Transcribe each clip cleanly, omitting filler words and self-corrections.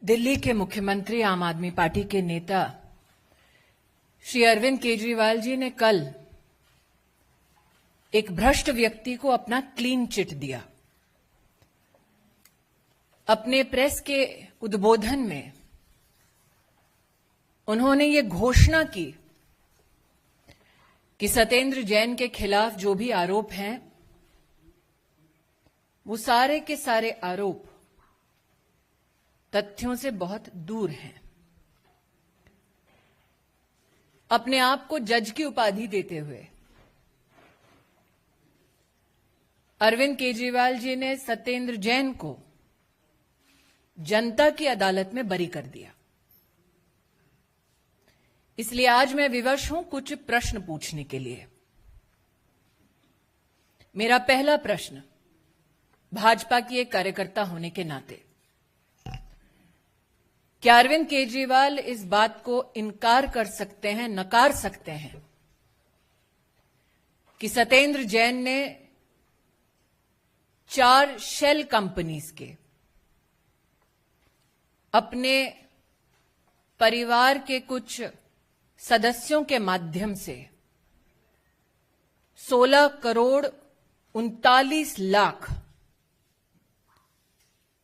दिल्ली के मुख्यमंत्री आम आदमी पार्टी के नेता श्री अरविंद केजरीवाल जी ने कल एक भ्रष्ट व्यक्ति को अपना क्लीन चिट दिया। अपने प्रेस के उद्बोधन में उन्होंने ये घोषणा की कि सत्येंद्र जैन के खिलाफ जो भी आरोप हैं वो सारे के सारे आरोप तथ्यों से बहुत दूर हैं। अपने आप को जज की उपाधि देते हुए अरविंद केजरीवाल जी ने सत्येंद्र जैन को जनता की अदालत में बरी कर दिया। इसलिए आज मैं विवश हूं कुछ प्रश्न पूछने के लिए। मेरा पहला प्रश्न भाजपा की एक कार्यकर्ता होने के नाते, क्या अरविंद केजरीवाल इस बात को इनकार कर सकते हैं, नकार सकते हैं कि सत्येंद्र जैन ने 4 शेल कंपनीज के अपने परिवार के कुछ सदस्यों के माध्यम से 16 करोड़ 39 लाख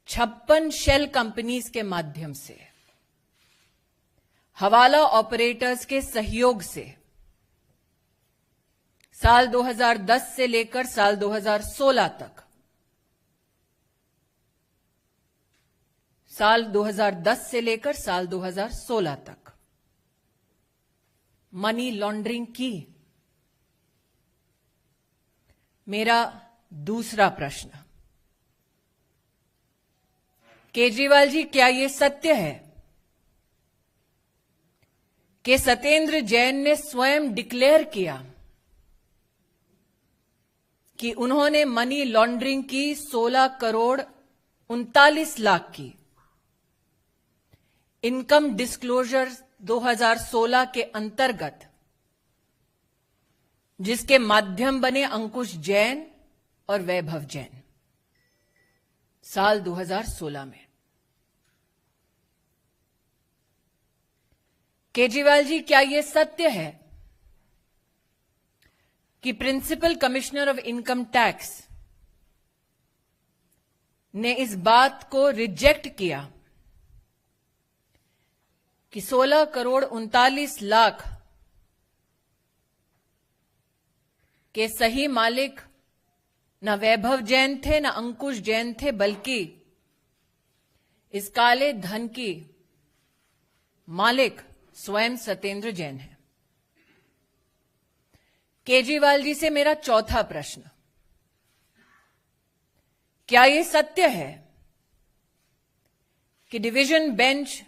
56 शेल कंपनीज के माध्यम से हवाला ऑपरेटर्स के सहयोग से साल 2010 से लेकर साल 2016 तक, साल 2010 से लेकर साल 2016 तक मनी लॉन्ड्रिंग की? मेरा दूसरा प्रश्न, केजरीवाल जी, क्या यह सत्य है कि सत्येंद्र जैन ने स्वयं डिक्लेयर किया कि उन्होंने मनी लॉन्ड्रिंग की 16 करोड़ 39 लाख की इनकम डिस्क्लोजर 2016 के अंतर्गत, जिसके माध्यम बने अंकुश जैन और वैभव जैन साल 2016 में? केजरीवाल जी, क्या यह सत्य है कि principal commissioner of income tax ने इस बात को रिजेक्ट किया कि 16 करोड़ 39 लाख के सही मालिक न वैभव जैन थे, न अंकुश जैन थे, बल्कि इस काले धन की मालिक स्वयं सत्येंद्र जैन है? केजरीवाल जी से मेरा चौथा प्रश्न, क्या यह सत्य है कि डिवीजन बेंच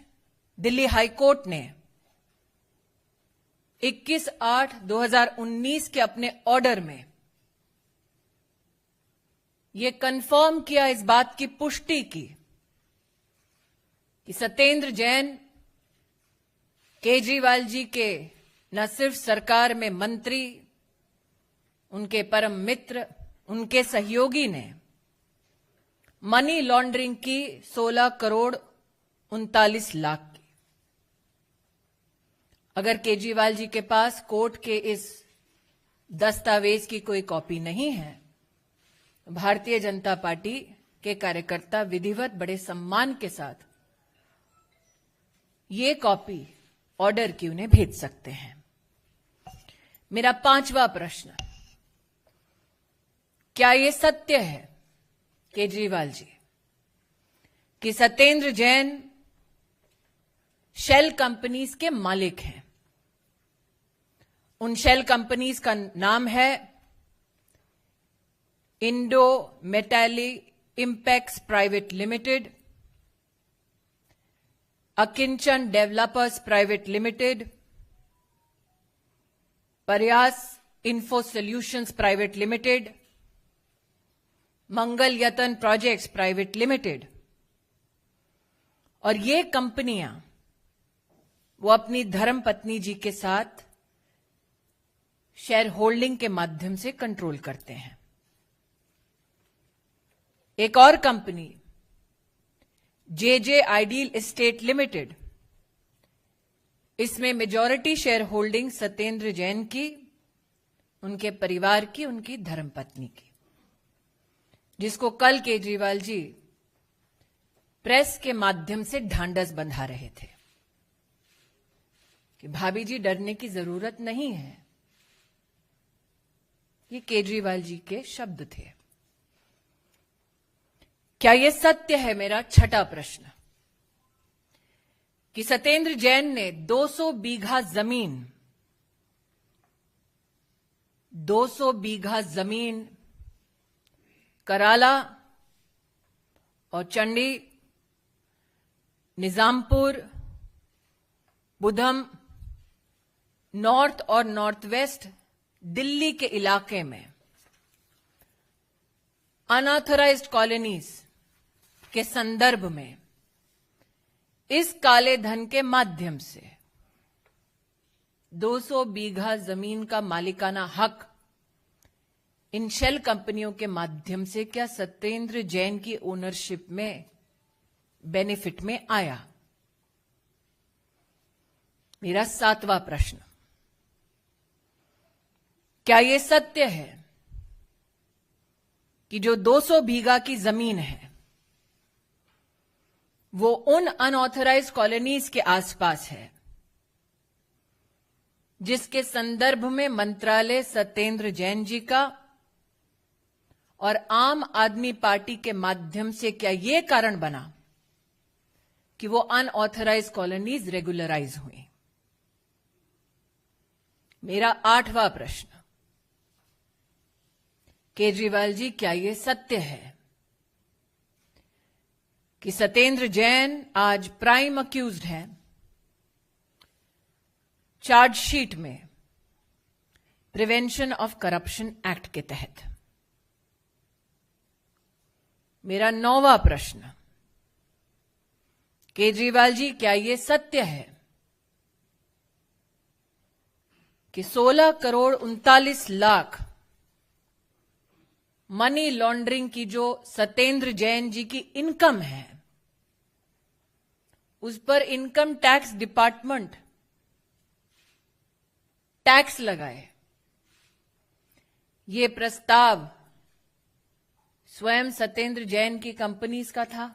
दिल्ली हाईकोर्ट ने 21/8/2019 के अपने ऑर्डर में यह कंफर्म किया, इस बात की पुष्टि की कि सत्येंद्र जैन केजरीवाल जी के न सिर्फ सरकार में मंत्री, उनके परम मित्र, उनके सहयोगी ने मनी लॉन्ड्रिंग की 16 करोड़ 39 लाख की? अगर केजरीवाल जी के पास कोर्ट के इस दस्तावेज की कोई कॉपी नहीं है, भारतीय जनता पार्टी के कार्यकर्ता विधिवत बड़े सम्मान के साथ ये कॉपी ऑर्डर की उन्हें भेज सकते हैं। मेरा पांचवा प्रश्न, क्या यह सत्य है केजरीवाल जी कि सत्येंद्र जैन शेल कंपनीज के मालिक हैं? उन शेल कंपनीज का नाम है Indo Metali Impex private limited, Akinchan developers private limited, Prayas info solutions private limited, Mangal Yatan projects private limited. और ये कंपनियां वो अपनी धर्मपत्नी जी के साथ शेयर होल्डिंग के माध्यम से कंट्रोल करते हैं। एक और company JJ ideal estate limited, इसमें majority share holding Satyendra Jain की, उनके परिवार की, उनकी धर्मपत्नी की, जिसको कल केजरीवाल जी प्रेस के माध्यम से ढांढस बंधा रहे थे कि भाभी जी डरने की जरूरत नहीं है। ये केजरीवाल जी के शब्द थे। क्या यह सत्य है, मेरा छठा प्रश्न, कि सत्येंद्र जैन ने 200 बीघा जमीन कराला और चंडी, निजामपुर, बुधम, नॉर्थ और नॉर्थ वेस्ट दिल्ली के इलाके में अनऑथराइज्ड कॉलोनीज के संदर्भ में इस काले धन के माध्यम से 200 बीघा जमीन का मालिकाना हक इन शेल कंपनियों के माध्यम से क्या सत्येंद्र जैन की ओनरशिप में, बेनिफिट में आया? मेरा सातवां प्रश्न, क्या यह सत्य है कि जो 200 बीघा की जमीन है वो उन अनऑथराइज्ड कॉलोनीज के आसपास है जिसके संदर्भ में मंत्रालय सत्येंद्र जैन जी का और आम आदमी पार्टी के माध्यम से क्या यह कारण बना कि वो अनऑथराइज्ड कॉलोनीज रेगुलराइज हुई? मेरा आठवां प्रश्न, केजरीवाल जी क्या यह सत्य है कि सत्येंद्र जैन आज प्राइम अक्यूज्ड हैं चार्जशीट में प्रिवेंशन ऑफ करप्शन एक्ट के तहत? मेरा नौवां प्रश्न, केजरीवाल जी क्या यह सत्य है कि 16 करोड़ 39 लाख मनी लॉन्ड्रिंग की जो सत्येंद्र जैन जी की इनकम है उस पर इनकम टैक्स डिपार्टमेंट टैक्स लगाए? ये प्रस्ताव स्वयं सत्येंद्र जैन की कंपनीज का था?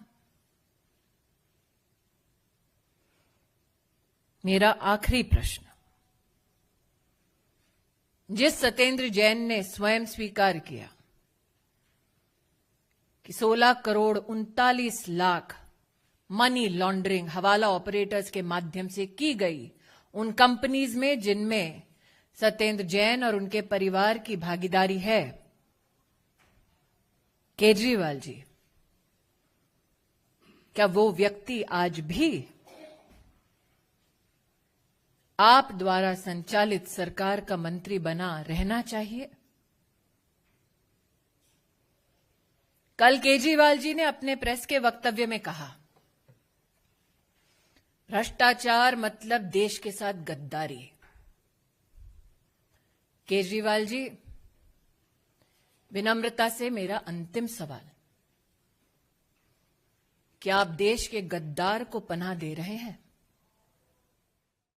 मेरा आखिरी प्रश्न, जिस सत्येंद्र जैन ने स्वयं स्वीकार किया कि 16 करोड़ 39 लाख मनी लॉन्ड्रिंग हवाला ऑपरेटर्स के माध्यम से की गई उन कंपनीज में जिनमें सत्येंद्र जैन और उनके परिवार की भागीदारी है, केजरीवाल जी क्या वो व्यक्ति आज भी आप द्वारा संचालित सरकार का मंत्री बना रहना चाहिए? कल केजरीवाल जी ने अपने प्रेस के वक्तव्य में कहा, भ्रष्टाचार मतलब देश के साथ गद्दारी। केजरीवाल जी, विनम्रता से मेरा अंतिम सवाल, क्या आप देश के गद्दार को पनाह दे रहे हैं?